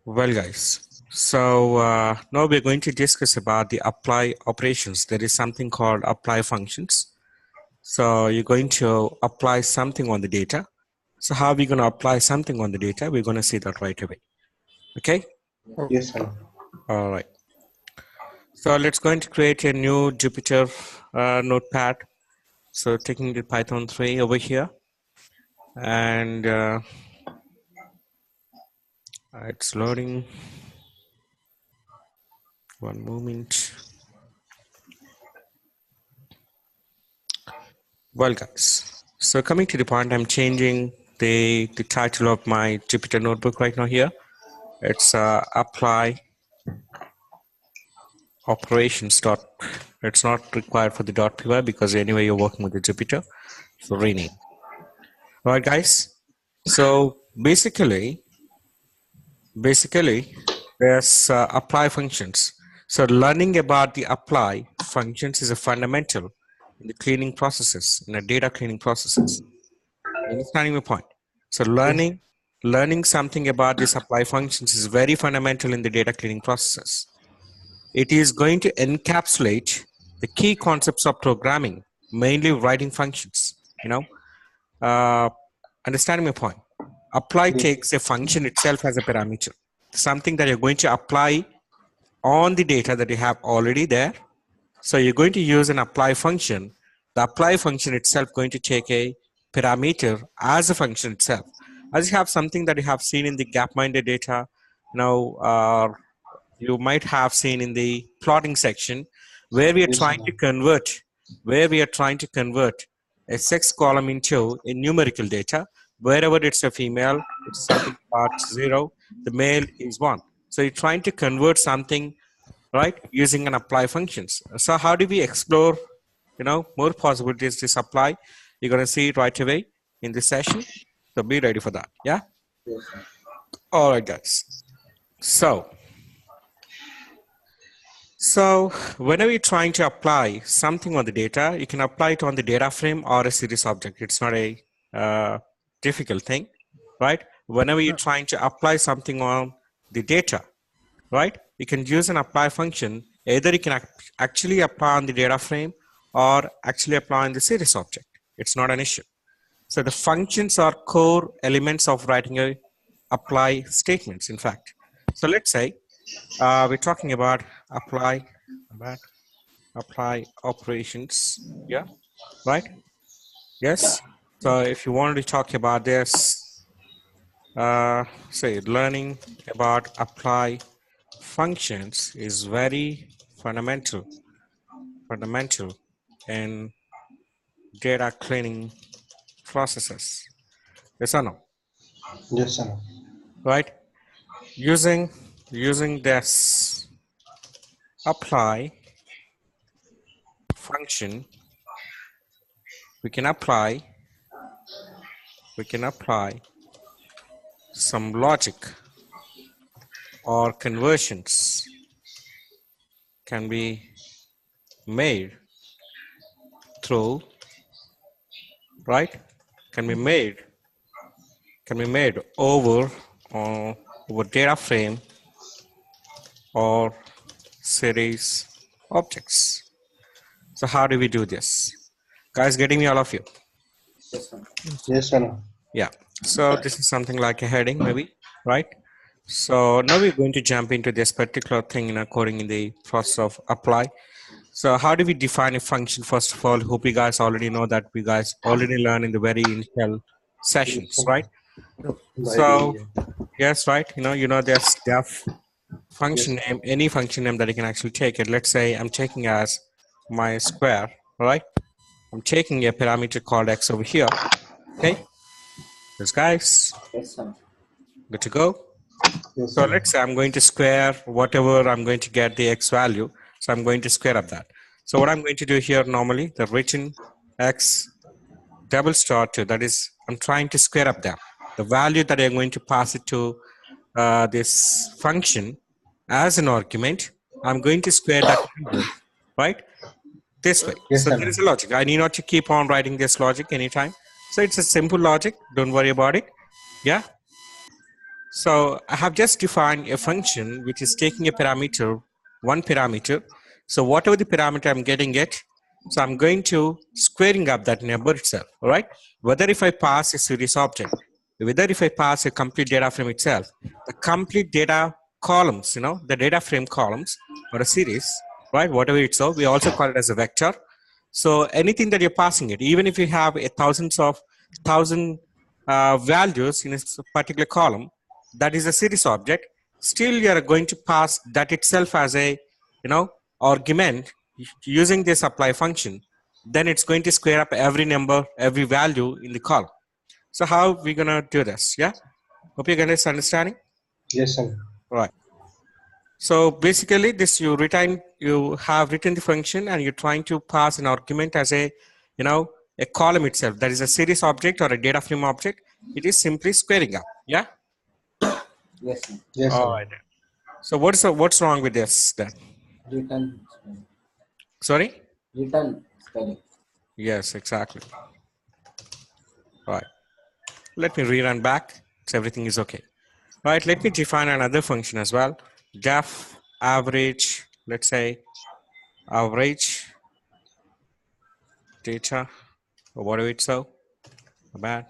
Well, guys, so now we're going to discuss about the apply operations. There is something called apply functions. So you're going to apply something on the data. So how are we going to apply something on the data? We're going to see that right away. Okay. Yes, sir. All right. So let's going to create a new Jupyter notepad. So taking the Python 3 over here, and it's loading. One moment. Well, guys, so coming to the point, I'm changing the title of my Jupyter notebook right now here. It's apply operations dot. It's not required for the .py because anyway you're working with the Jupyter. So rename. All right, guys. So basically there's apply functions. So learning about the apply functions is a fundamental in the cleaning processes, in the data cleaning processes. Understanding my point. So learning something about these apply functions is very fundamental in the data cleaning processes. It is going to encapsulate the key concepts of programming, mainly writing functions. Understanding my point. Apply Yes. takes a function itself as a parameter, something that you're going to apply on the data that you have already there. So you're going to use an apply function. The apply function itself going to take a parameter as a function itself. As you have something that you have seen in the gap-minded data, you might have seen in the plotting section where we are Yes, trying sir. to convert a sex column into a numerical data. Wherever it's a female, it's something about 0, the male is 1. So you're trying to convert something, right, using an apply functions. So how do we explore, more possibilities to apply? You're going to see it right away in this session. So be ready for that. Yeah. Yes, sir. All right, guys. So whenever you're trying to apply something on the data, you can apply it on the data frame or a series object. It's not a difficult thing, right? Whenever you're trying to apply something on the data, right? You can use an apply function. Either you can actually apply on the data frame or actually apply on the series object. It's not an issue. So the functions are core elements of writing a apply statements, in fact. So let's say we're talking about apply operations. Yeah, right? Yes. So if you wanted to talk about this, say learning about apply functions is very fundamental in data cleaning processes. Yes or no? Yes, sir. Right? Using this apply function, we can apply some logic or conversions can be made through, right? Can be made over data frame or series objects. So how do we do this? Guys, getting me, all of you? Yes, sir. Yeah. So this is something like a heading, maybe, right? So now we're going to jump into this particular thing in coding in the process of apply. So how do we define a function? First of all, hope you guys already know that we guys already learned in the very initial Yes, sessions, sir. right? So yes, right. There's def function name, any function name that you can actually take it. Let's say I'm taking as my square, right? I'm taking a parameter called x over here. Okay, this guys, Yes, sir. good to go. Yes, So sir. let's say I'm going to square whatever I'm going to get the x value. So I'm going to square up that. So what I'm going to do here normally, the written x double star 2, that is, I'm trying to square up them. The value that I'm going to pass it to this function as an argument, I'm going to square that number, right? This way. Yes, So sir. there is a logic. I need not to keep on writing this logic anytime. So it's a simple logic. Don't worry about it. Yeah. So I have just defined a function which is taking a parameter, one parameter. So whatever the parameter I'm getting it, so I'm going to squaring up that number itself, all right? Whether if I pass a series object, whether if I pass a complete data frame itself, the complete data columns, the data frame columns or a series, right? Whatever it's so, we also call it as a vector. So anything that you're passing it, even if you have a thousand values in a particular column, that is a series object, still you are going to pass that itself as a argument using this apply function. Then it's going to square up every number, every value in the column. So how we gonna do this? Yeah, hope you guys understanding. Yes, sir. Right. So basically this you have written the function and you're trying to pass an argument as a a column itself, that is a series object or a data frame object. It is simply squaring up. Yeah. Yes, sir. Yes, All sir. right. So what's wrong with this then? Return spelling. Sorry? Return spelling. Yes, exactly. Right. Let me rerun back so everything is okay. Right. Let me define another function as well. Def average, let's say average data or whatever it's so bad.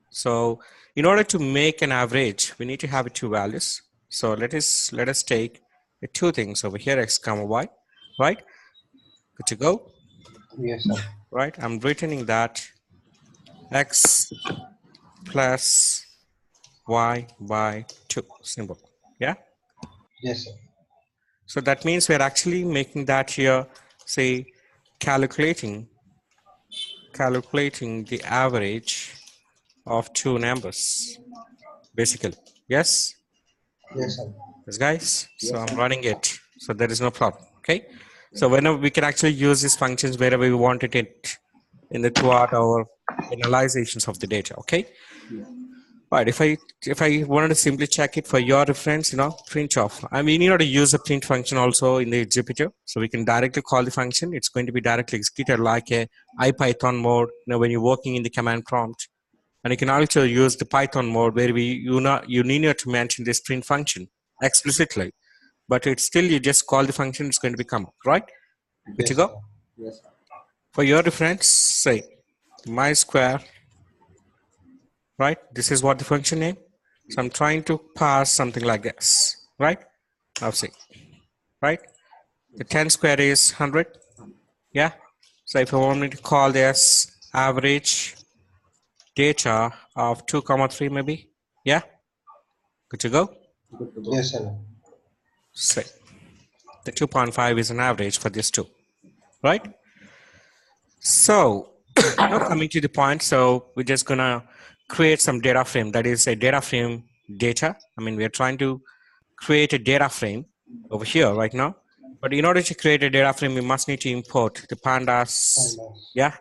So in order to make an average, we need to have two values. So let us take the two things over here, x comma y, right? Good to go. Yes, sir. Right. I'm returning that x plus y by 2 symbol. Yeah. Yes, sir. So that means we're actually making that here, say, calculating the average of two numbers, basically. Yes? Yes, sir. Yes, guys? So Yes, I'm sir. running it. So there is no problem. Okay? So whenever we can actually use these functions wherever we wanted it in the throughout our analyzations of the data. Okay? Right. If I wanted to simply check it for your reference, print off. I mean, you know to use the print function also in the Jupyter, so we can directly call the function. It's going to be directly executed like a IPython mode. When you're working in the command prompt, and you can also use the Python mode where you need not to mention this print function explicitly, but it's still you just call the function. It's going to become right. Good to Yes, go. sir. Yes, sir. For your reference, say my square. Right? This is what the function name. So I'm trying to pass something like this, right? I'll see, right? The 10 square is 100. Yeah. So if I want me to call this average data of 2 comma 3 maybe. Yeah. Good to go. Good to go. Yes, sir. Say the 2.5 is an average for this two, right? So now coming to the point, so we're just gonna create some data frame, that is a data frame data. I mean, we're trying to create a data frame over here right now. But in order to create a data frame, we must need to import the pandas. Yeah.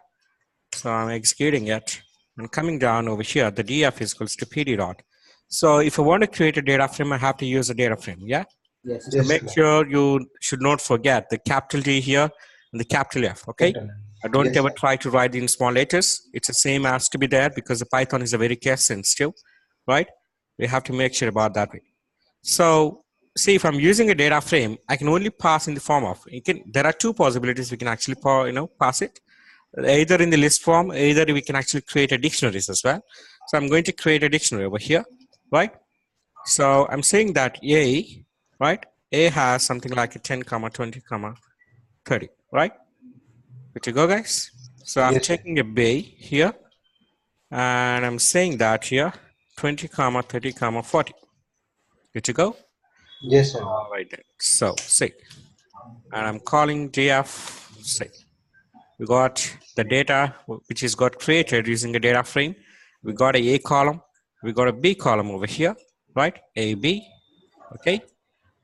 So I'm executing it and coming down over here, the df is equals to pd dot. So if I want to create a data frame, I have to use a data frame. Yeah. Yes, So Yes, make sir. sure you should not forget the capital D here and the capital F. Okay. Capital. I don't Yes, ever sir. try to write in small letters. It's the same as to be there because the Python is a very case sensitive, right? We have to make sure about that way. So see, if I'm using a data frame, I can only pass in the form of, there are two possibilities we can actually pass it. Either in the list form, either we can actually create a dictionaries as well. So I'm going to create a dictionary over here, right? So I'm saying that A, right? A has something like a 10 comma 20 comma 30, right? Good to go, guys. So I'm Yes, sir. taking a B here and I'm saying that here 20 comma 30 comma 40. Good to go. Yes, sir. All right then. So say, and I'm calling df say. We got the data which is got created using a data frame. We got a column, we got a B column over here, right? A, B, okay?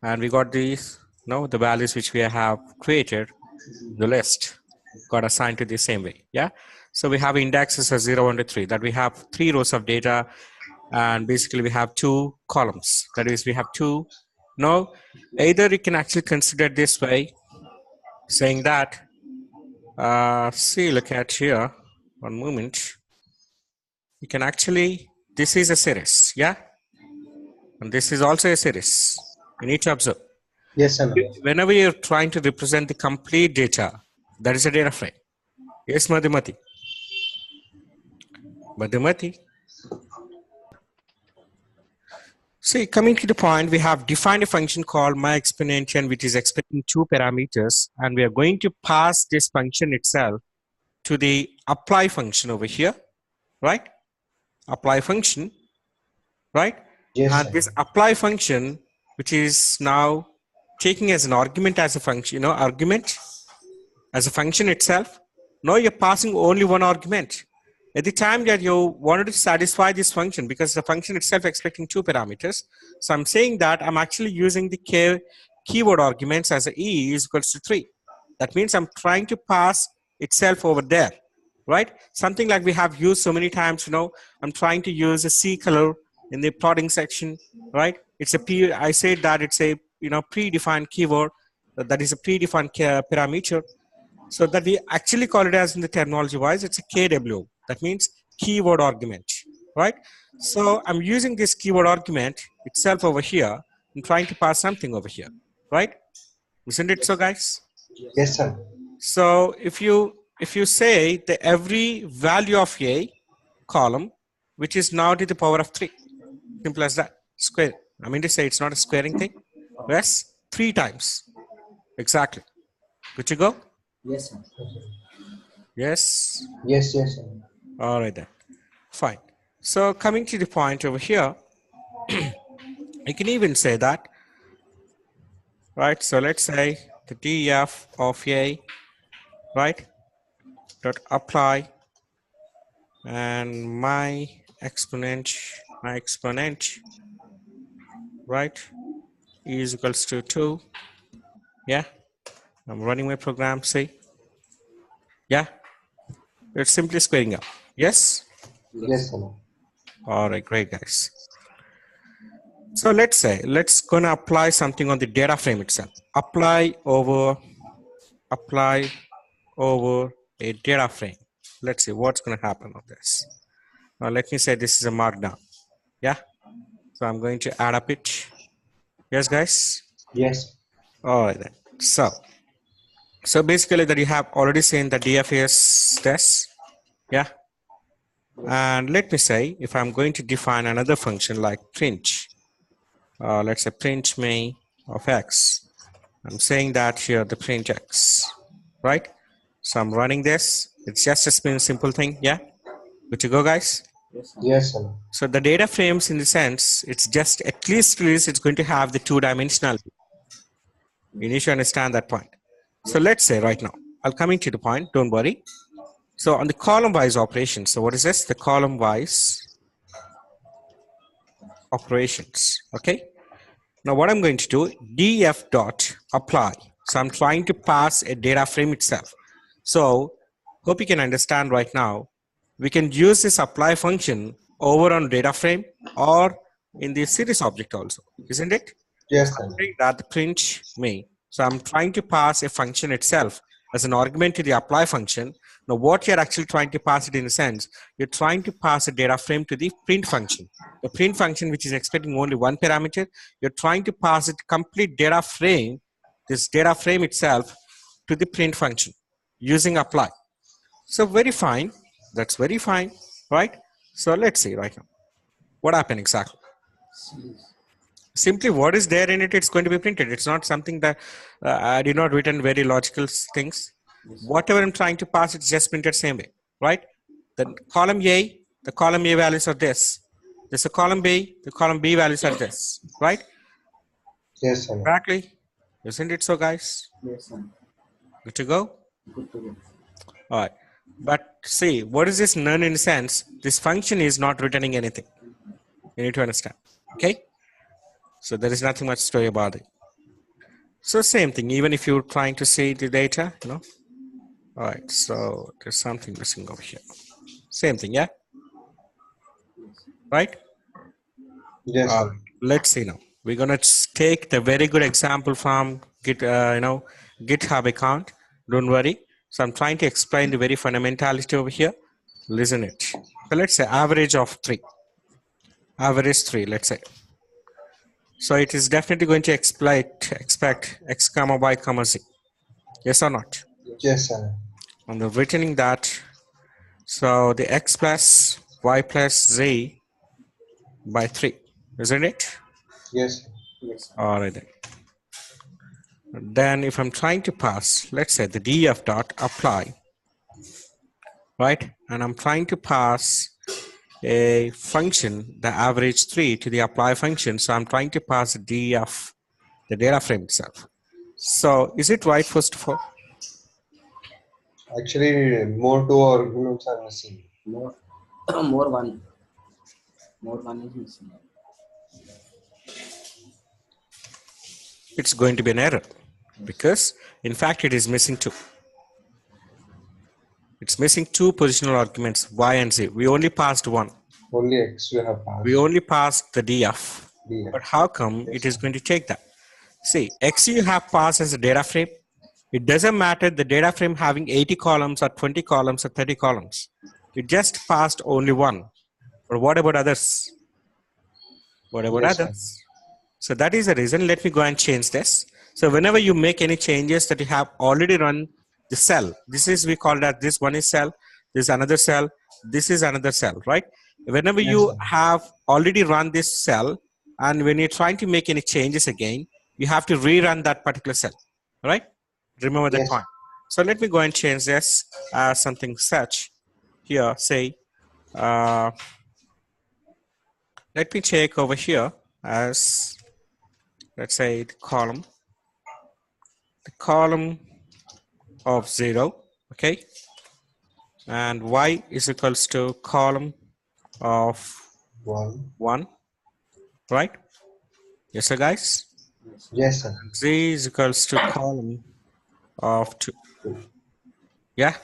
And we got these, the values which we have created, the list got assigned to the same way, yeah? So we have indexes as 0, 1 to 3, that we have 3 rows of data, and basically we have 2 columns. That is, we have 2, either you can actually consider this way, saying that, see, look at here, one moment. You can actually, this is a series, yeah? And this is also a series. You need to observe. Yes, sir. Whenever you're trying to represent the complete data, that is a data frame. Yes, Madhumati. Madhumati. See, coming to the point, we have defined a function called myExponential, which is expecting 2 parameters, and we are going to pass this function itself to the apply function over here, right? Apply function, right? Yes, And sir. this apply function, which is now taking as an argument as a function, argument as a function itself. Now you're passing only one argument. At the time that you wanted to satisfy this function, because the function itself expecting 2 parameters, so I'm saying that I'm actually using the keyword arguments as a e is equals to 3. That means I'm trying to pass itself over there, right? Something like we have used so many times, I'm trying to use a C color in the plotting section, right? It's I said that it's a predefined keyword, that is a predefined parameter. So that we actually call it as in the terminology wise, it's a KW. That means keyword argument, right? So I'm using this keyword argument itself over here and trying to pass something over here, right? Isn't it so, guys? Yes, sir. So if you say that every value of a column, which is now to the power of 3, simple as that, square. I mean to say it's not a squaring thing. Yes, 3 times. Exactly. Good to go? Yes, sir. Yes. Yes, yes, sir. All right then. Fine. So coming to the point over here, you can even say that, right? So let's say the df of a, right, dot apply, and my exponent, right, is equals to 2. Yeah, I'm running my program. See, yeah, it's simply squaring up. Yes. Yes, sir. All right, great, guys. So let's gonna apply something on the data frame itself. Apply over a data frame. Let's see what's gonna happen on this. Now let me say this is a markdown. Yeah. So I'm going to add up it. Yes, guys. Yes. All right then. So basically that you have already seen the DFS test. Yeah. And let me say if I'm going to define another function like print, let's say print me of x. I'm saying that here the print x, right? So I'm running this. It's just a simple thing. Yeah. Good to go, guys. Yes, sir. Yes, sir. So the data frames, in the sense, it's just at least it's going to have the 2-dimensionality. You need to understand that point. So let's say right now, I'll come to the point. Don't worry. So on the column-wise operations. So what is this? The column-wise operations. Okay. Now what I'm going to do, df dot apply. So I'm trying to pass a data frame itself. So hope you can understand right now. We can use this apply function over on data frame or in the series object also, isn't it? Yes, sir. That the print me. So I'm trying to pass a function itself as an argument to the apply function. Now what you're actually trying to pass it in a sense, you're trying to pass a data frame to the print function. The print function, which is expecting only one parameter, you're trying to pass it complete data frame, this data frame itself, to the print function using apply. So very fine. That's very fine, right? So let's see right now. What happened exactly? Simply what is there in it, it's going to be printed. It's not something that I did not written very logical things. Whatever I'm trying to pass, it's just printed same way, right? The column A values are this. There's a column B, the column B values are this, right? Yes, sir. Exactly. Isn't it so, guys? Yes, sir. Good to go? Good to go. All right. But see, what is this none in a sense? This function is not returning anything. You need to understand. Okay? So there is nothing much story about it. So same thing, even if you're trying to see the data, All right, so there's something missing over here. Same thing, yeah? Right? Yes, sir. Let's see now. We're gonna take the very good example from GitHub account. Don't worry. So I'm trying to explain the very fundamentality over here. Listen it. So let's say average of 3. Average 3, let's say. So it is definitely going to expect x comma y comma z. Yes or not? Yes, sir. And the returning that, so the x plus y plus z by 3, isn't it? Yes, sir. Yes, sir. All right then. Then if I'm trying to pass, let's say the df dot apply, right? And I'm trying to pass a function, the average 3 to the apply function. So I'm trying to pass the df, the data frame itself. So is it right, first of all? Actually, more two arguments are missing. More, more one. More one is missing. It's going to be an error because in fact it is missing 2. It's missing 2 positional arguments, y and z. We only passed 1. Only X you have passed. We only passed the df. DF. But how come it is going to take that? See, x you have passed as a data frame. It doesn't matter the data frame having 80 columns or 20 columns or 30 columns. It just passed only 1. But what about others? What about Yes, sir. others? So that is the reason. Let me go and change this. So whenever you make any changes that you have already run the cell, this is, we call that this one is cell, this is another cell, this is another cell, right? Whenever Yes, you sir. have already run this cell, and when you're trying to make any changes again, you have to rerun that particular cell, right? Remember that Yes, point. So let me go and change this as something such here, say, let me check over here as, let's say, the column of 0, okay, and y is equals to column of 1. 1, right? Yes, sir, guys. Yes, sir. Z is equals to column of 2. Yeah.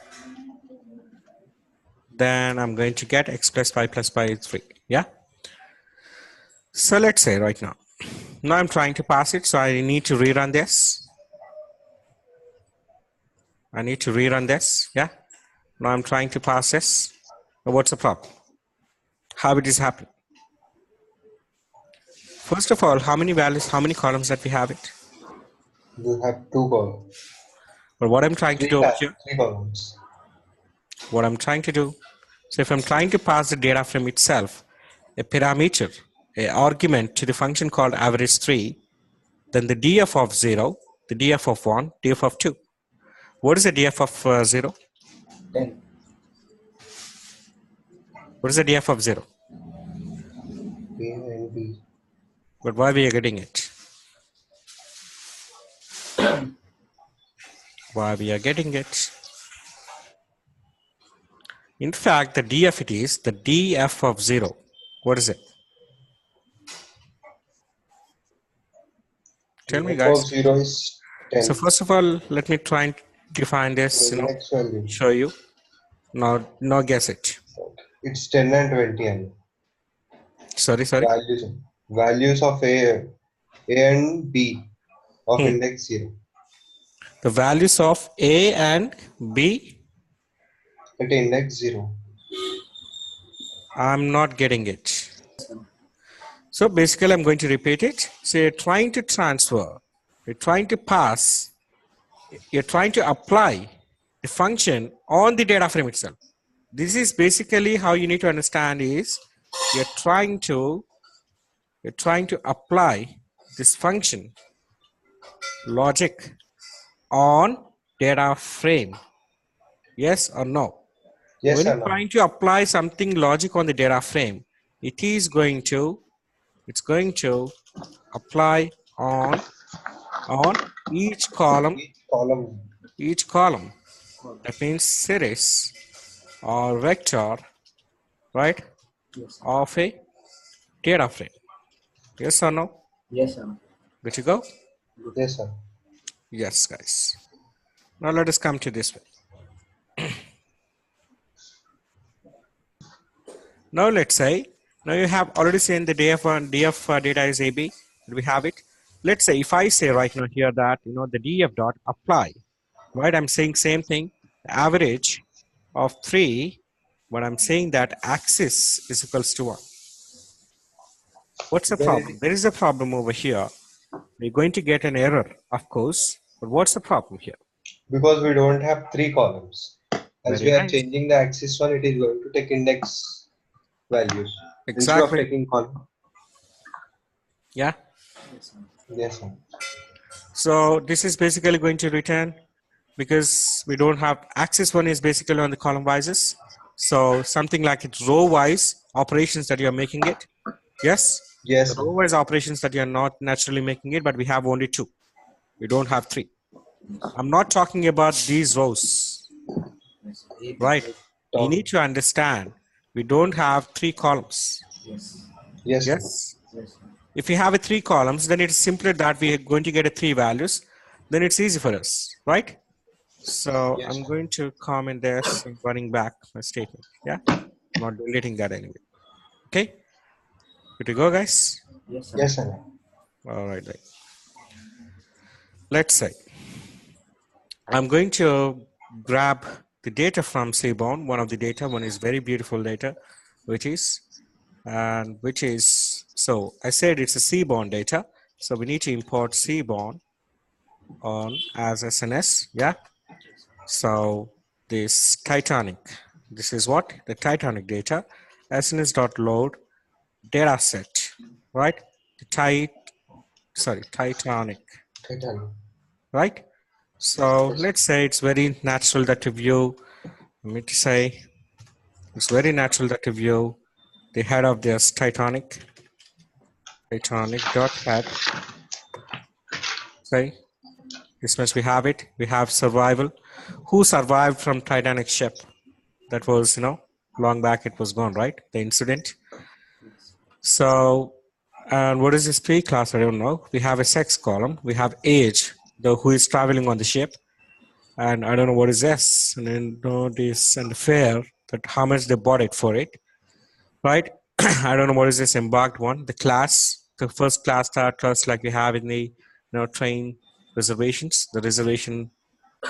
Then I'm going to get x plus y plus y is 3. Yeah. So let's say right now. Now I'm trying to pass it, so I need to rerun this. I need to rerun this. Yeah. Now I'm trying to pass this. Now what's the problem? How it is happening? First of all, how many values, how many columns that we have it? You have 2 columns. But what I'm trying to do over here, 3 columns. what I'm trying to do, so if I'm trying to pass the data frame itself, a parameter, a argument to the function called average 3, then the df of 0, the df of 1, df of 2. What is the df of 0? 10. What is the df of 0? A and B. But why we are getting it? Why we are getting it? In fact, the df it is the df of 0. What is it? Tell me, F of guys. 0 is 10. So first of all, let me try and define this, The next value. show you. Now guess it. It's 10 and 20. And Sorry. values of A and B of Hmm. index 0. The values of A and B, At index 0. I'm not getting it. So basically, I'm going to repeat it. So you're trying to transfer, you're trying to pass, you're trying to apply the function on the data frame itself. This is basically how you need to understand is you're trying to apply this function logic on data frame. Yes or no? Yes When or you're no? trying to apply something logic on the data frame, it's going to apply on each column. That means series or vector, right, Yes. of a data frame. Yes or no? Yes, sir. Good to go? Yes, sir. Yes, guys. Now let us come to this way. Now let's say, now you have already seen the df data is AB. We have it. Let's say if I say right now here that, the df dot apply, right? I'm saying same thing, average of 3, but I'm saying that axis is equals to 1. What's the problem? There is a problem over here. We're going to get an error, of course. But what's the problem here? Because we don't have 3 columns. As Very we are nice. changing the axis one, it is going to take index values instead of Exactly. taking column. Yeah. Yes, sir. So this is basically going to return because we don't have axis one is basically on the column wises. So something like it's row wise operations that you're making it. Yes. Yes, The sir. row wise operations that you're not naturally making it, but we have only 2. We don't have 3. I'm not talking about these rows, right? You Down. need to understand we don't have 3 columns. Yes, sir. Yes. If we have a 3 columns, then it's simpler that we are going to get a 3 values. Then it's easy for us, right? So Yes, I'm sir. going to comment this and running back my statement. Yeah, I'm not deleting that anyway. Okay, good to go, guys. Yes, sir. All right, then. Let's say I'm going to grab the data from Seaborn. One of the data, one is very beautiful data, which is so I said it's a Seaborn data. So we need to import Seaborn on as SNS. Yeah. So this Titanic, this is what the Titanic data, SNS.load data set, right? The Titanic, Titanic. right? So Yes. let's say it's very natural that you view, let me say, it's very natural that you view the head of this Titanic dot head. Say, this means we have it. We have survival. Who survived from Titanic ship? That was, long back it was gone, right? The incident. So, and what is this P class? I don't know. We have a sex column. We have age, the who is traveling on the ship. And I don't know what is S. And then this and the fare, that how much they bought it for it, right? I don't know what is this embarked one. The class, the first class, third class, like we have in the train reservations, the reservation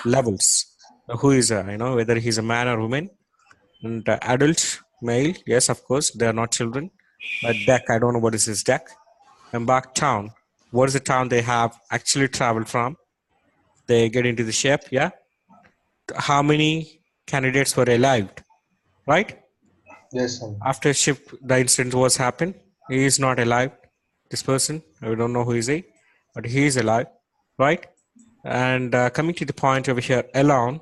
levels. Who is whether he's a man or woman. And adult, male, yes, of course, they are not children. Deck, I don't know what is this deck. Embark town, what is the town they have actually traveled from? They get into the ship, yeah. How many candidates were alive, right? Yes, sir. After ship, the incident was happened. He is not alive. This person, we don't know who is he, but he is alive, right? And coming to the point over here, alone,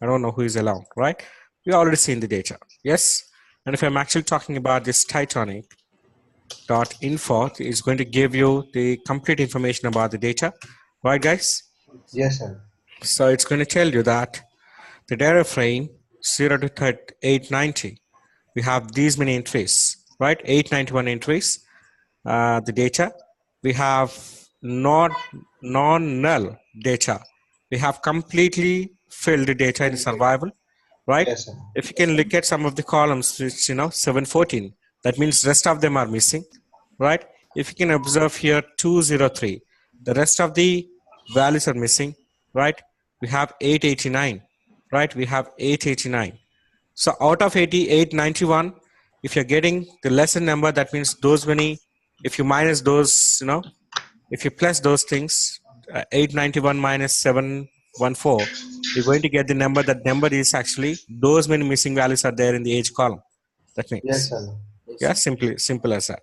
I don't know who is alone, right? We already seen the data, yes. And if I'm actually talking about this Titanic dot info, is going to give you the complete information about the data, right, guys? Yes, sir. So it's going to tell you that the data frame 0 to 890, we have these many entries, right? 891 entries. The data, we have not non-null data. We have completely filled the data in survival, right? Yes, sir. If you can look at some of the columns, it's 714. That means rest of them are missing, right? If you can observe here 203, the rest of the values are missing, right? We have 889, right? We have 889. So out of 891, if you're getting the lesser number, that means those many, if you minus those, if you plus those things, 891 minus 714, you're going to get the number. That number is actually those many missing values are there in the age column. That Yes, means, sir. yeah, simple as that.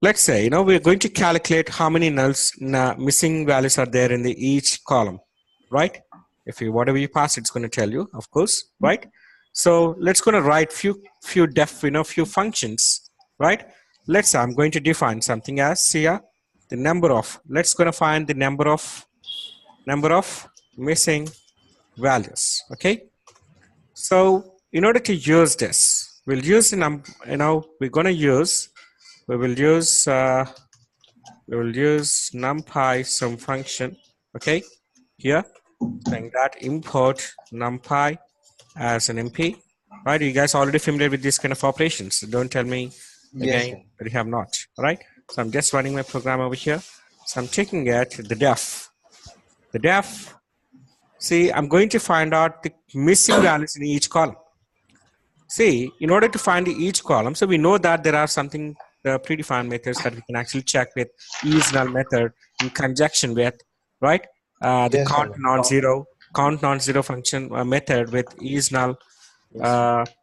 Let's say, we're going to calculate how many missing values are there in the each column, right? If you, whatever you pass, it's going to tell you, of course, right? So let's going to write few functions, right? Let's say I'm going to define something as here, the number of, let's going to find the number of missing values, okay? So in order to use this, we'll use the we will use numpy some function, okay, here, saying that import numpy as an MP, right? You guys already familiar with this kind of operations, so don't tell me Yes, again sir. that you have not, all right? So I'm just running my program over here. So I'm taking it, the def, see, I'm going to find out the missing values in each column. See, in order to find each column, so we know that there are something the predefined methods that we can actually check with is null method in conjunction with, right? The Yes, count non-zero function method with is null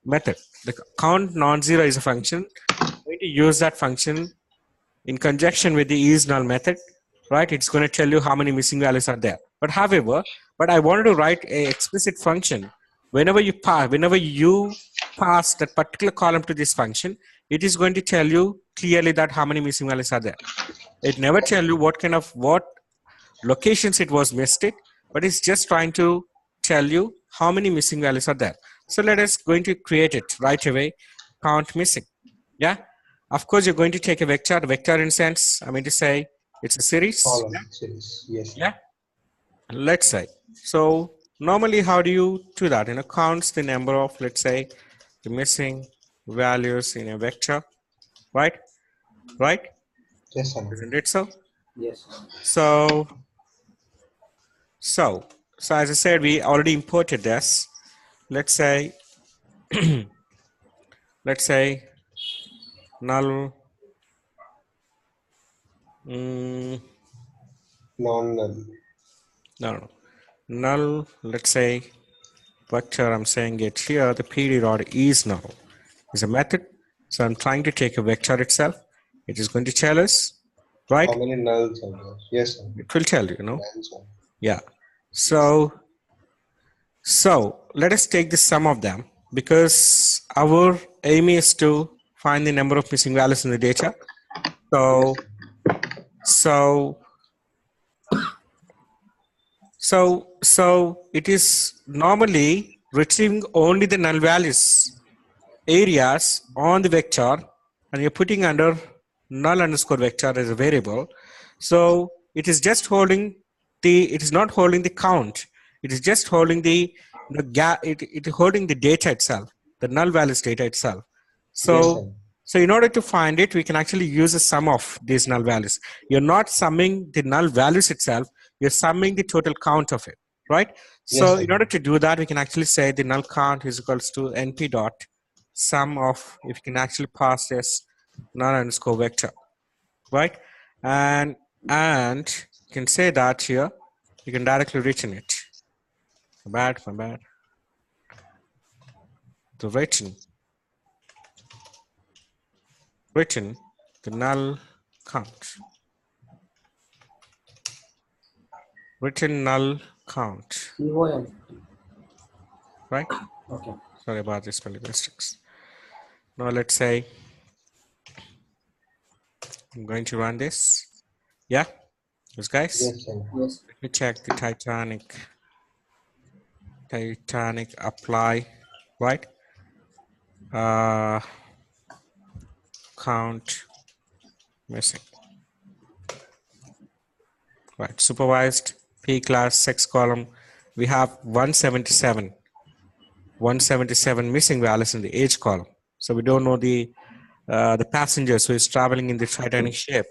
method. The count non-zero is a function. We're going to use that function in conjunction with the is null method, right? It's going to tell you how many missing values are there. But however, I wanted to write a explicit function. Whenever you pass that particular column to this function, it is going to tell you clearly that how many missing values are there. It never tell you what locations it was missed it, but it's just trying to tell you how many missing values are there. So let us going to create it right away. Count missing. Yeah. Of course, you're going to take a vector. Vector in sense, I mean to say it's a series. column series. Yes. Yeah. Let's say. So normally, how do you do that? Counts the number of, let's say, the missing values in a vector, right? Right? Yes, sir. Isn't it so? Yes. So as I said, we already imported this. Let's say, null. Non-null. No. Null. Let's say vector. I'm saying it here. The PD rod is null. Is a method. So I'm trying to take a vector itself. It is going to tell us, right? How many nulls are there? Yes, sir. It will tell you, Nulls are. Yeah. So let us take the sum of them, because our aim is to find the number of missing values in the data. So it is normally retrieving only the null values areas on the vector, and you're putting under null underscore vector as a variable. So it is just holding it is not holding the count. It is just holding it is holding the data itself, the null values data itself. So in order to find it, we can actually use a sum of these null values. You're not summing the null values itself, you're summing the total count of it, right? So in order to do that, we can actually say the null count is equals to np dot sum of, if you can actually pass this null underscore vector, right? And you can say that here, you can directly return it. My bad. To return the null count. Return null count. COM. Right? Okay. Sorry about this spelling mistakes. Now let's say I'm going to run this. Yeah? Yes, guys? Yes, sir. Yes. Let me check the Titanic apply, right? Count missing. Right, supervised P class 6 column. We have 177 missing values in the age column. So we don't know the passengers who is traveling in the Titanic ship.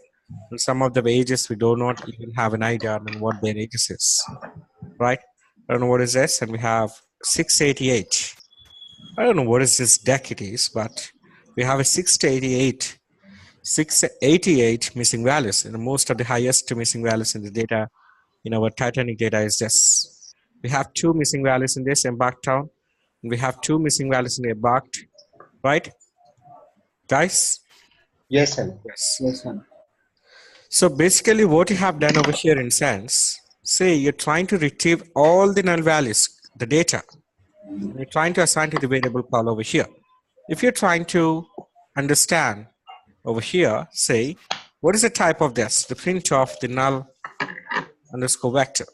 And some of the ages we do not even have an idea on what their ages is, right? I don't know what is this, and we have 688. I don't know what is this deck it is, but we have a 688 missing values, and most of the highest missing values in the data in our Titanic data is this. We have 2 missing values in this embarked town, and we have 2 missing values in the embarked, right? Guys? Yes, sir. Yes. Yes, sir. So basically what you have done over here in sense, say you're trying to retrieve all the null values, the data, and you're trying to assign to the variable call over here. If you're trying to understand over here, say, what is the type of this? The print of the null underscore vector.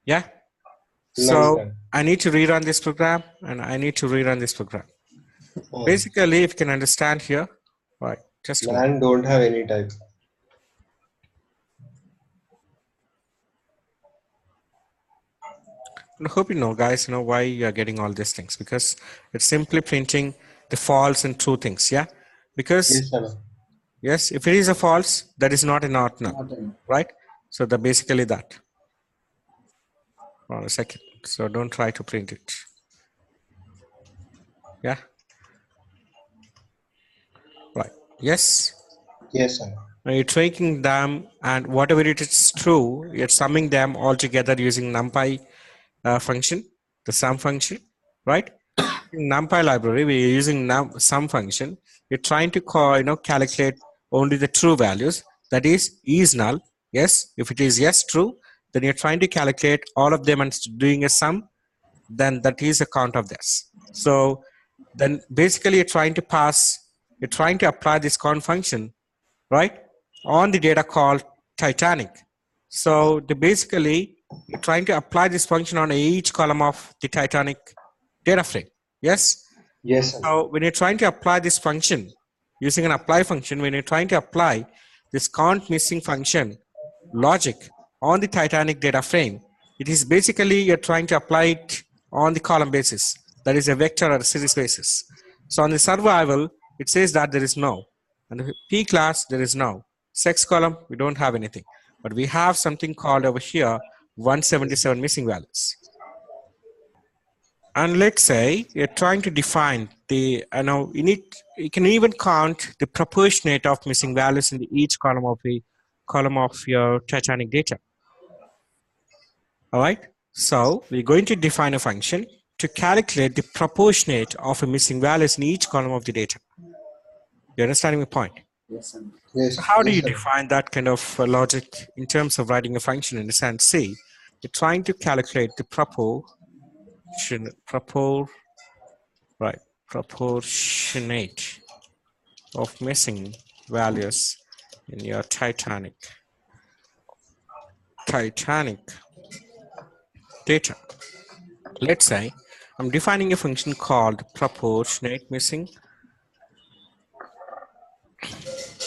Yeah? So I need to rerun this program, and I need to rerun this program. Basically, if you can understand here, right, just a moment. Don't have any type. I hope you know, guys, why you are getting all these things, because it's simply printing the false and true things, yeah? Because, Yes, sir. yes, if it is a false, that is not a not null, right? So basically that. Hold on a second. So don't try to print it. Yeah? Right. Yes? Yes, sir. You're taking them, and whatever it is true, you're summing them all together using NumPy function, the sum function, right? In NumPy library, we're using sum function. You're trying to calculate only the true values. That is null. Yes, if it is yes true, then you're trying to calculate all of them and doing a sum. Then that is a count of this. So then basically you're trying to apply this count function, right, on the data called Titanic. So basically you're trying to apply this function on each column of the Titanic data frame. Yes. Yes, sir. So when you're trying to apply this function using an apply function, when you're trying to apply this count missing function logic on the Titanic data frame, it is basically you're trying to apply it on the column basis. That is a vector or a series basis. So on the survival, it says that there is no. And the P class, there is no. Sex column, we don't have anything. But we have something called over here 177 missing values. And let's say you're trying to define the, you can even count the proportionate of missing values in each column of your Titanic data. All right. So we're going to define a function to calculate the proportionate of a missing values in each column of the data. You understanding my point? Yes, sir. Yes. So how do Yes, you sir. define that kind of logic in terms of writing a function in the sense? See, you're trying to calculate the proportionate of missing values in your Titanic data. Let's say I'm defining a function called proportionate missing.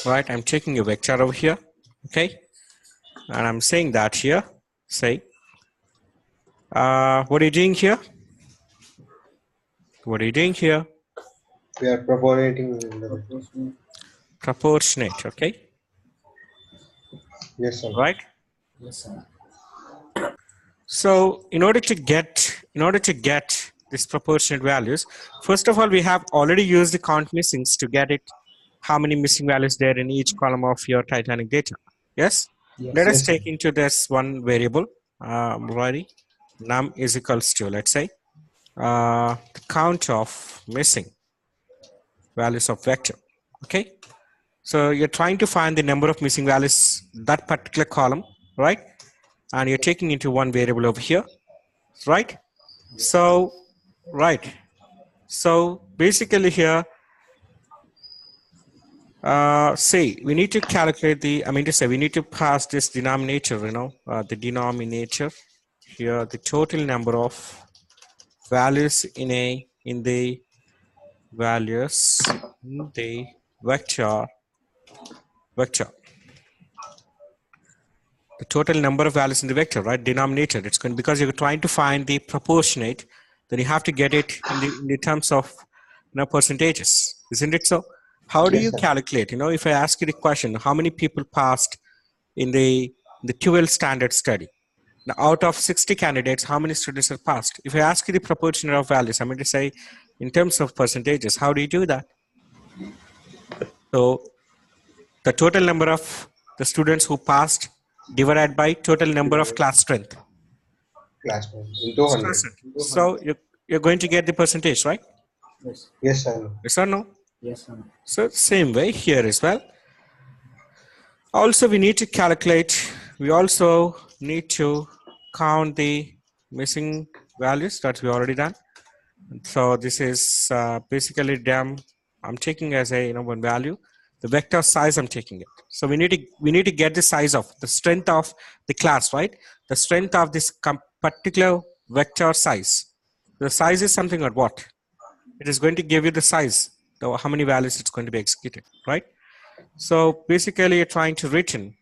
Right, I'm taking a vector over here, okay, and I'm saying that here. Say, what are you doing here? What are you doing here? We are propagating in the Proportionate, okay, Yes, sir. right? Yes, sir. So in order to get this proportionate values, first of all, we have already used the count missings to get it how many missing values there in each column of your Titanic data. Yes. Yes. Let us Yes, take into this one variable. Ready? Num is equals to, let's say, the count of missing values of vector. Okay. So you're trying to find the number of missing values that particular column, right? And you're taking into one variable over here, right? So, right. So basically here, say we need to calculate we need to pass this denominator, the denominator here, the total number of values in the vector, the total number of values in the vector, right? Denominator. It's going because you're trying to find the proportionate, then you have to get it in the terms of percentages, isn't it so? How do Yes, you sir. calculate? If I ask you the question, how many people passed in the 12 standard study? Now, out of 60 candidates, how many students are passed? If I ask you the proportion of values, I'm going to say in terms of percentages, how do you do that? So the total number of the students who passed divided by total number of class strength. Class one into 100. So you're going to get the percentage, right? Yes. Yes, sir. Yes or no? Yes, sir. So same way here as well. Also, we need to calculate, we also need to count the missing values that we already done. So this is basically I'm taking as a one value, the vector size I'm taking it. So we need to get the size of the strength of the class, right? The strength of this particular vector size. The size is something like what? It is going to give you the size, how many values it's going to be executed, right? So basically you're trying to return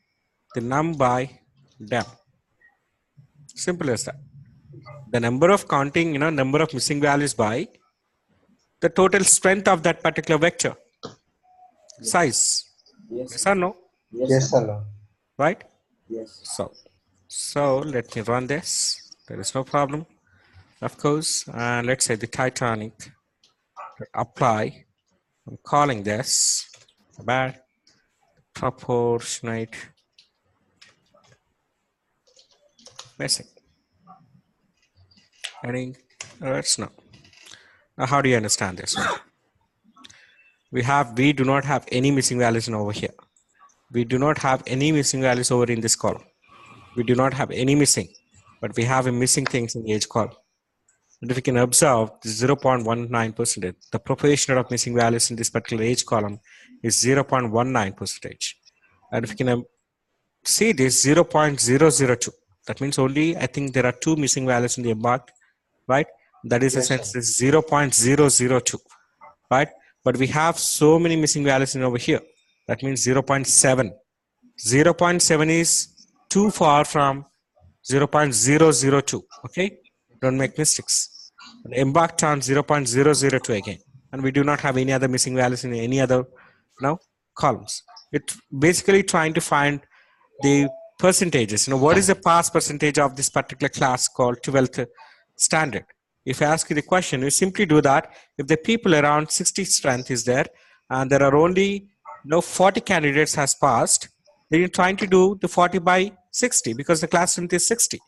the num by dem. Simple as that. The number of counting, number of missing values by the total strength of that particular vector size. Yes. Yes or no? Yes, Yes, sir. sir. Right? Yes. So let me run this. There is no problem, of course. And let's say the Titanic apply. I'm calling this bad proportionate missing. Any errors? No. Now, how do you understand this one? We do not have any missing values over here. We do not have any missing values over in this column. We do not have any missing, but we have a missing things in the age column. And if we can observe 0.19%, the proportion of missing values in this particular age column is 0.19%. And if we can see this 0.002, that means only, I think there are two missing values in the embarked, right? That is, Yes, essentially sir. this 0.002, right? But we have so many missing values in over here. That means 0.7. 0.7 is too far from 0.002. Okay, don't make mistakes. Embarked on 0.002 again, and we do not have any other missing values in any other columns. It's basically trying to find the percentages. What is the pass percentage of this particular class called 12th standard? If I ask you the question, you simply do that. If the people around 60 strength is there, and there are only 40 candidates has passed, then you're trying to do the 40 by 60 because the class strength is 60.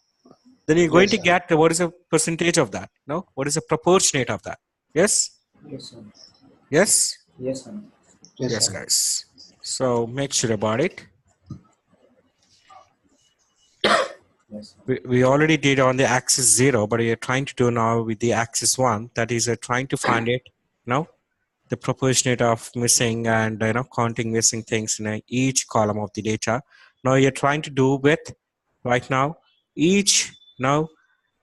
Then you're going Yes, to sir. get what is the percentage of that? No, what is the proportionate of that? Yes, Yes, sir. yes, Yes, sir. Yes, yes, sir. guys. So make sure about it. Yes, sir. We already did on the axis 0, but we are trying to do now with the axis 1. That is trying to find it. The proportionate of missing and counting missing things in each column of the data. Now you're trying to do with right now each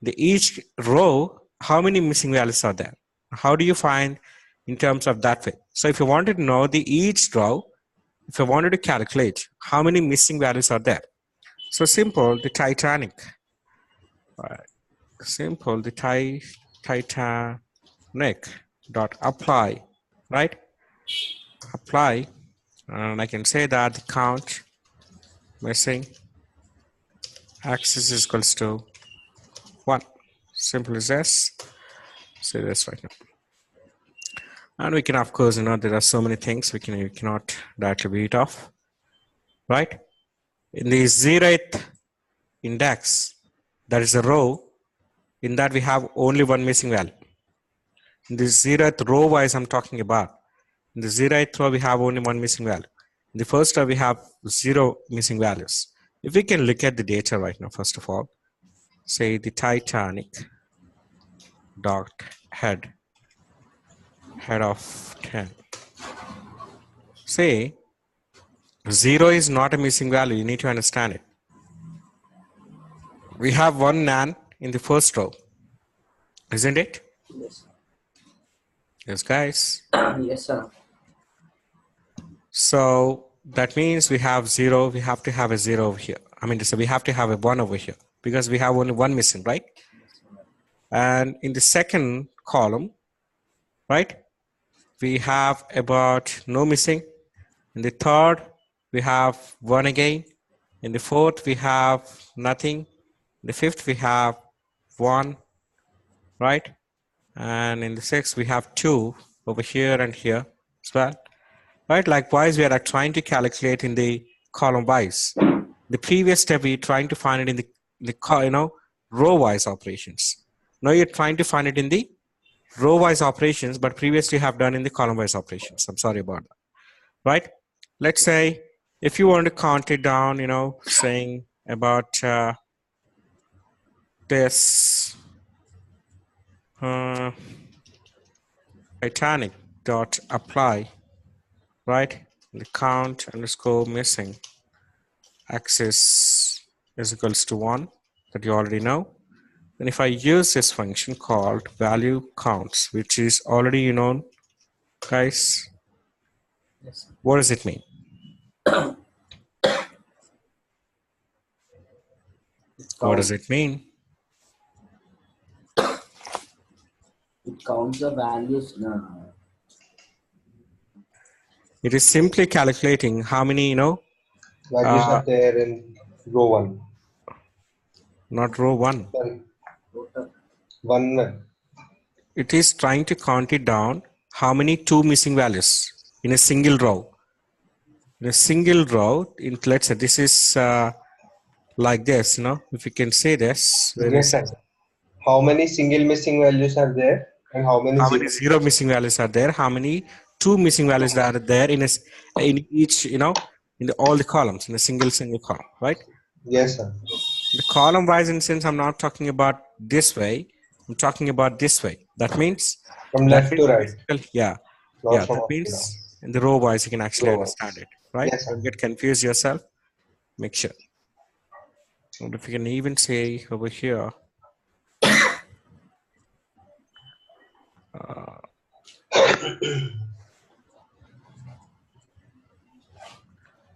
each row, how many missing values are there? How do you find in terms of that way? So if you wanted to know the each row, if you wanted to calculate how many missing values are there, so simple, the Titanic. Simple, the Titanic dot apply, right? Apply, and I can say that the count missing axis is equals to 1. Simple as this. Say this right now. And we can, of course, there are so many things we cannot directly beat off, right? In the 0th index, that is a row. In that we have only one missing value. In the 0th row wise I'm talking about. In the 0th row we have only one missing value. In the first row we have 0 missing values. If we can look at the data right now, first of all, say the Titanic dot head of 10. Say 0 is not a missing value. You need to understand it. We have one nan in the first row, isn't it? Yes, Yes, guys. sir. Yes, sir. So that means we have 0. We have to have a 0 over here. So we have to have a 1 over here because we have only one missing, right? And in the second column, right, we have about no missing. In the third, we have 1 again. In the fourth, we have nothing. In the fifth, we have 1, right? And in the sixth, we have 2 over here and here as well, right? Likewise, we are trying to calculate in the column wise. The previous step, we're trying to find it in the row wise operations. Now you're trying to find it in the row wise operations, but previously you have done in the column wise operations. I'm sorry about that, right? Let's say if you want to count it down, saying about this Titanic dot apply, right? The count underscore missing axis is equals to 1, that you already know. And if I use this function called value counts, which is already known, guys, Yes, sir. what does it mean? What does it mean? It counts the values. No. It is simply calculating how many, Values are there in row 1. not row 1. Sorry, Total. 1. It is trying to count it down how many 2 missing values in a single row. in a single row, let's say this is like this, if you can say this, where Yes, is sir. How many single missing values are there and how many how many zero? zero missing values are there, how many two missing values are there in each, in all the columns in a single column, right? Yes, sir. The column wise instance, I'm not talking about this way, I'm talking about this way. That means From left to right, basically, yeah, not from that up to down. means in the row wise you can actually Row understand wise. it, right? Yes, sir. Don't get confused yourself. Make sure. And if you can even say over here,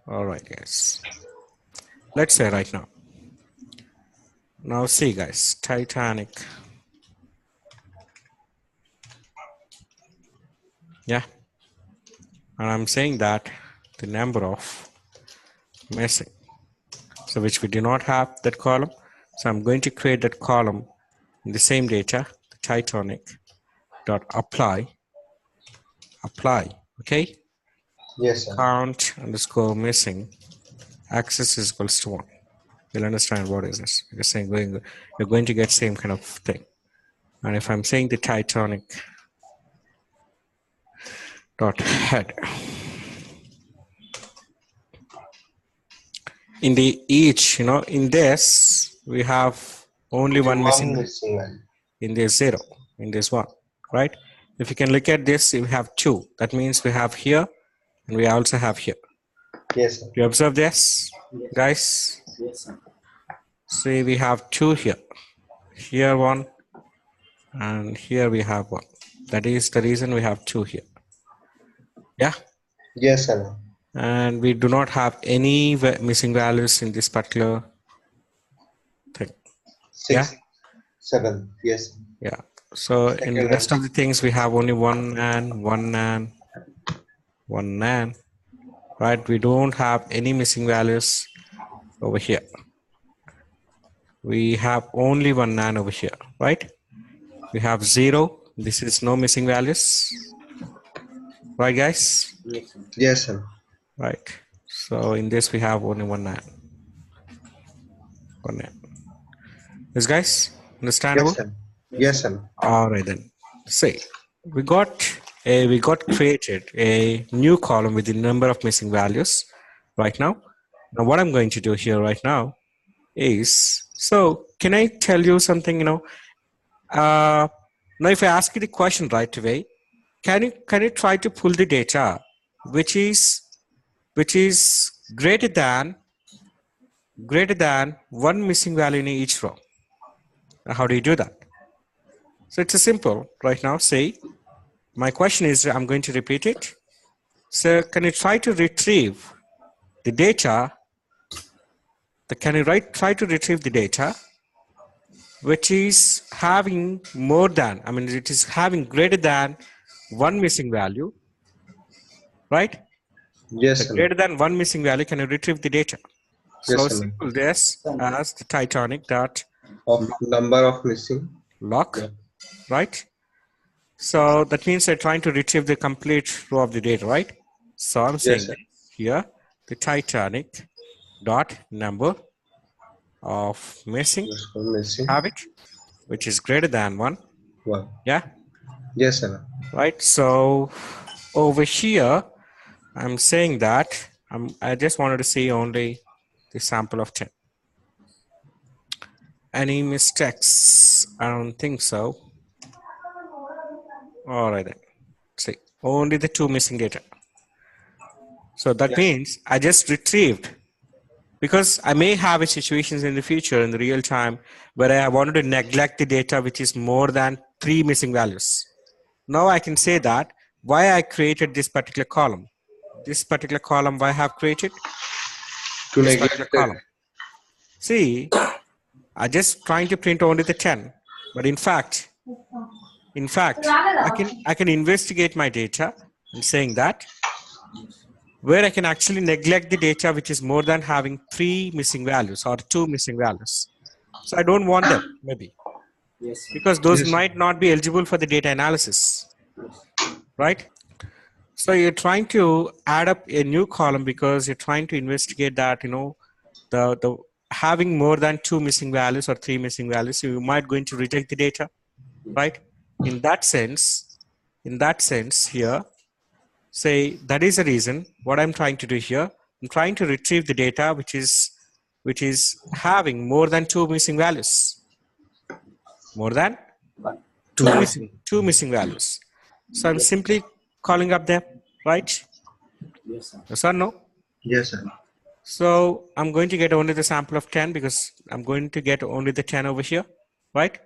all right, guys. Let's say right now. Now see, guys, Titanic. Yeah. And I'm saying that the number of missing, so which we do not have that column. So I'm going to create that column in the same data, the Titanic dot apply, okay? Yes, sir. Count underscore missing, access is equals to 1. You'll understand what is this. You're saying you're going to get same kind of thing. And if I'm saying the Titanic dot head, in the each, in this we have only one missing value. in this 0, in this 1, right? If you can look at this, we have 2. That means we have here and we also have here. Yes, sir. You observe this, Yes. guys? Yes, sir. See, we have 2 here. Here 1 and here we have 1. That is the reason we have 2 here. Yeah? Yes, sir. And we do not have any missing values in this particular thing. 6, Yeah? 7. Yes. Yeah. So in the rest of the things, we have only 1 and 1 and 1 and, right? We don't have any missing values over here. We have only 1 and over here, right? We have 0. This is no missing values. Right, guys? Yes, sir. Yes, sir. Right. So in this, we have only 1 and 1 and. Yes, guys? Understandable? Yes, sir. Yes, sir. All right, then. Say, we got created a new column with the number of missing values right now. Now, what I'm going to do here right now is, so can I tell you something, now if I ask you the question right away, can you try to pull the data which is greater than one missing value in each row? How do you do that? So it's a simple right now. Say, my question is, I'm going to repeat it. So can you try to retrieve the data? Try to retrieve the data which is having more than, it is having greater than one missing value, right? Yes, sir. Greater than one missing value, can you retrieve the data? Yes, So sir. simple this as the Titanic dot Of number of missing. lock, Yeah. right? So that means they're trying to retrieve the complete row of the data, right? So I'm saying Yes, sir. here the Titanic dot number of missing have it, which is greater than 1. One. Yeah. Yes, sir. Right. So over here, I'm saying that I just wanted to see only the sample of 10. Any mistakes? I don't think so. All right then. See, only the 2 missing data. So that means I just retrieved, because I may have a situations in the future in the real time where I wanted to neglect the data which is more than 3 missing values. Now I can say that why I created this particular column. This particular column why I have created To this neglect particular column. See, I just trying to print only the 10, but in fact, I can investigate my data and saying that where I can actually neglect the data which is more than having 3 missing values or 2 missing values. So I don't want them, maybe, Yes, sir. because those Yes. might not be eligible for the data analysis, right? So you're trying to add up a new column because you're trying to investigate that, the having more than 2 missing values or 3 missing values, so you might going to reject the data, right? In that sense here, say that is the reason what I'm trying to do here. I'm trying to retrieve the data which is having more than 2 missing values. More than One. two missing values. So I'm simply calling up them, right? Yes, sir. Yes or no? Yes, sir. So I'm going to get only the sample of 10 because I'm going to get only the 10 over here, right?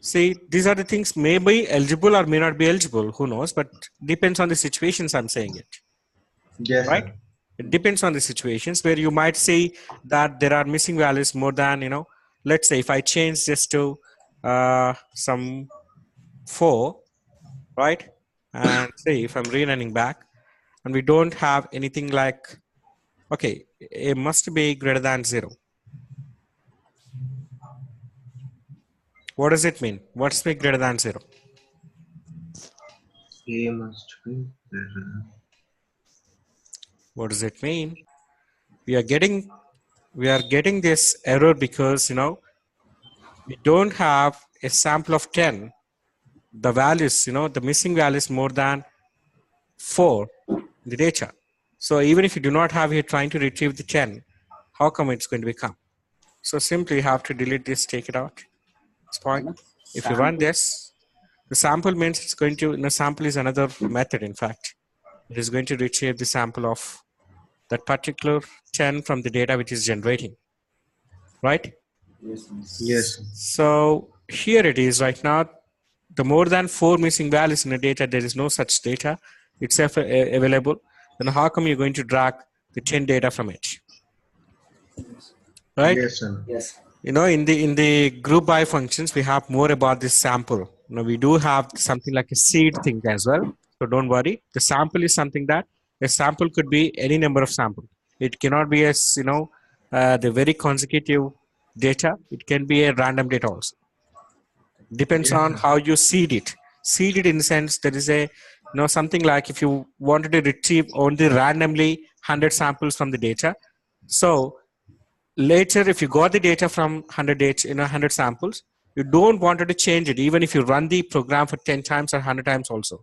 See, these are the things may be eligible or may not be eligible, who knows, but depends on the situations I'm saying it, Yes, right? sir. It depends on the situations where you might say that there are missing values more than, let's say if I change this to some 4, right? And say if I'm rerunning back and we don't have anything like, okay, it must be greater than 0. What does it mean? What's be greater than 0? A must be greater than. What does it mean? We are getting this error because we don't have a sample of 10. The values, the missing values more than 4 in the data. So even if you do not have here trying to retrieve the 10, how come it's going to become? So simply you have to delete this, take it out. This point. If you run this, the sample means it's going to, sample is another method, in fact. It is going to retrieve the sample of that particular 10 from the data which is generating, right? Yes, Yes, sir. So here it is right now. The more than 4 missing values in the data, there is no such data. It's available. Then how come you're going to drag the 10 data from it, right? Yes, sir. yes, In the group by functions, we have more about this sample. We do have something like a seed thing as well. So don't worry. The sample is something that a sample could be any number of samples. It cannot be as the very consecutive data. It can be a random data also. Depends Yes, on sir. how you seed it. Seed it in the sense there is a something like if you wanted to retrieve only randomly 100 samples from the data. So later, if you got the data from 100 data, 100 samples, you don't want to change it, even if you run the program for 10 times or 100 times also.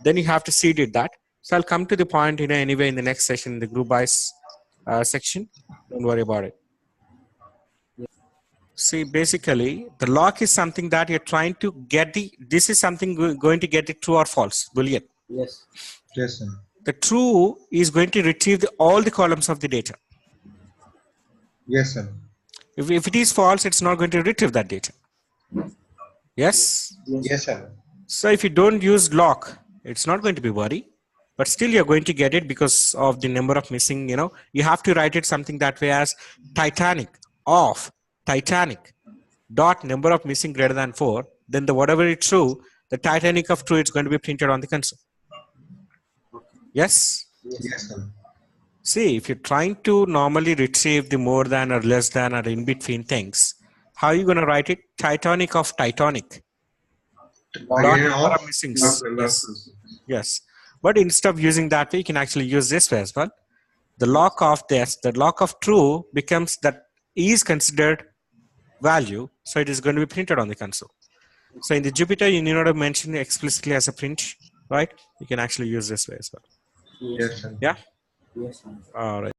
Then you have to seed it that. So I'll come to the point, anyway, in the next session, in the group by section. Don't worry about it. See, basically, the lock is something that you're trying to get this is something going to get it true or false, Boolean. yes, Yes, sir. The true is going to retrieve all the columns of the data. Yes, sir. If it is false, it's not going to retrieve that data. Yes? Yes, sir. So if you don't use lock, it's not going to be worry, but still you're going to get it because of the number of missing, you have to write it something that way as Titanic of Titanic dot number of missing greater than 4, then the whatever is true, the Titanic of true is going to be printed on the console. Yes? Yes, sir. See, if you're trying to normally retrieve the more than or less than or in between things, how are you going to write it? Titanic of Titanic. Dot Again, number off. of missings. Not number of Yes. persons. Yes. But instead of using that way, you can actually use this way as well. The lock of this, the lock of true becomes that is considered value. So it is going to be printed on the console. So in the Jupyter, you need not have mentioned explicitly as a print, right? You can actually use this way as well. Yes, sir. Yeah. yes, sir. All right.